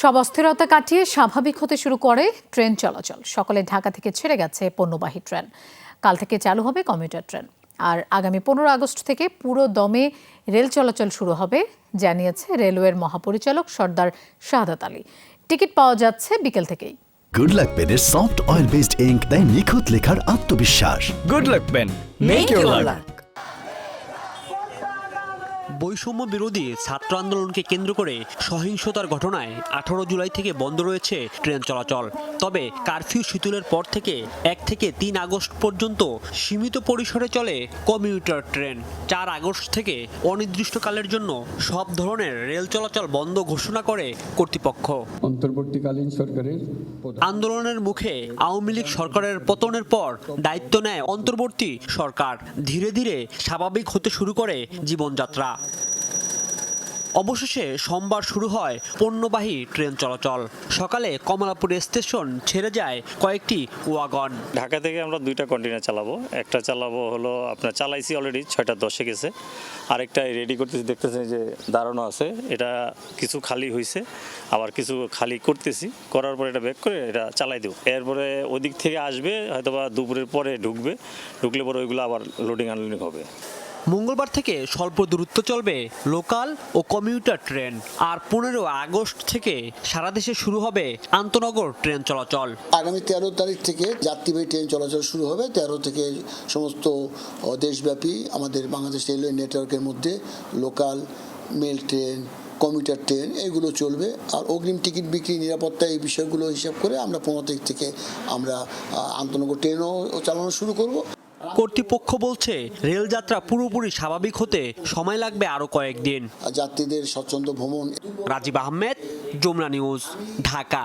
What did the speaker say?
সব অস্থিরতা কাটিয়ে স্বাভাবিক হতে শুরু করে ট্রেন চলাচল। সকালে ঢাকা থেকে ছেড়ে গেছে পণ্যবাহী ট্রেন। কাল থেকে চালু হবে কমিউটার ট্রেন। আর আগামী 15 আগস্ট থেকে পুরো দমে রেল চলাচল শুরু হবে, জানিয়েছে রেলওয়ের মহাপরিচালক সর্দার শাহাদাত আলী। টিকিট পাওয়া যাচ্ছে বিকেল থেকেই। গুড লাক পেনের সফট অয়েল বেসড ইঙ্ক দেয় নিখুঁত লেখার আত্মবিশ্বাস। Good luck pen, make your luck. বৈষম্য বিরোধী ছাত্র আন্দোলনকে কেন্দ্র করে সহিংসতার ঘটনায় 18 জুলাই থেকে বন্ধ রয়েছে ট্রেন চলাচল। তবে কারফিউ শিথিলের পর থেকে 1 থেকে 3 আগস্ট পর্যন্ত সীমিত পরিসরে চলে কমিউটার ট্রেন। 4 আগস্ট থেকে অনির্দিষ্টকালের জন্য সব ধরনের রেল চলাচল বন্ধ ঘোষণা করে কর্তৃপক্ষ। অন্তর্বর্তীকালীন সরকারের আন্দোলনের মুখে আওয়ামী লীগ সরকারের পতনের পর দায়িত্ব নেয় অন্তর্বর্তী সরকার। ধীরে ধীরে স্বাভাবিক হতে শুরু করে জীবনযাত্রা। অবশেষে সোমবার শুরু হয় পণ্যবাহী ট্রেন চলাচল। সকালে কমলাপুর স্টেশন ছেড়ে যায় কয়েকটি ওয়াগন। ঢাকা থেকে আমরা 2টা কন্টেইনার চালাবো। একটা চালাবো হলো আপনার চালাইছি অলরেডি 6টা 10-এ গেছে। আরেকটা রেডি করতেছি, দেখতেছেন যে দাঁড়ানো আছে। এটা কিছু খালি হয়েছে, আবার কিছু খালি করতেছি। করার পর এটা ব্যাক করে এটা চালাই দেবো। এরপরে ওদিক থেকে আসবে, হয়তোবা দুপুরের পরে ঢুকলে পরে ওইগুলো আবার লোডিং আনলোডিং হবে। মঙ্গলবার থেকে স্বল্প দূরত্ব চলবে লোকাল ও কমিউটার ট্রেন। আর 15 আগস্ট থেকে সারা দেশে শুরু হবে আন্তনগর ট্রেন চলাচল। আগামী 13 তারিখ থেকে যাত্রীবাহী ট্রেন চলাচল শুরু হবে। 13 থেকে সমস্ত দেশব্যাপী আমাদের বাংলাদেশ রেলওয়ে নেটওয়ার্কের মধ্যে local, mail train, commuter train এগুলো চলবে। আর অগ্রিম টিকিট বিক্রি, নিরাপত্তা, এই বিষয়গুলো হিসাব করে আমরা 15 তারিখ থেকে আমরা আন্তনগর ট্রেনও চালানো শুরু করব। কর্তৃপক্ষ বলছে রেলযাত্রা পুরোপুরি স্বাভাবিক হতে সময় লাগবে আরো কয়েকদিন। যাত্রীদের স্বচ্ছন্দ ভ্রমণ। রাজীব আহমেদ, যমুনা নিউজ, ঢাকা।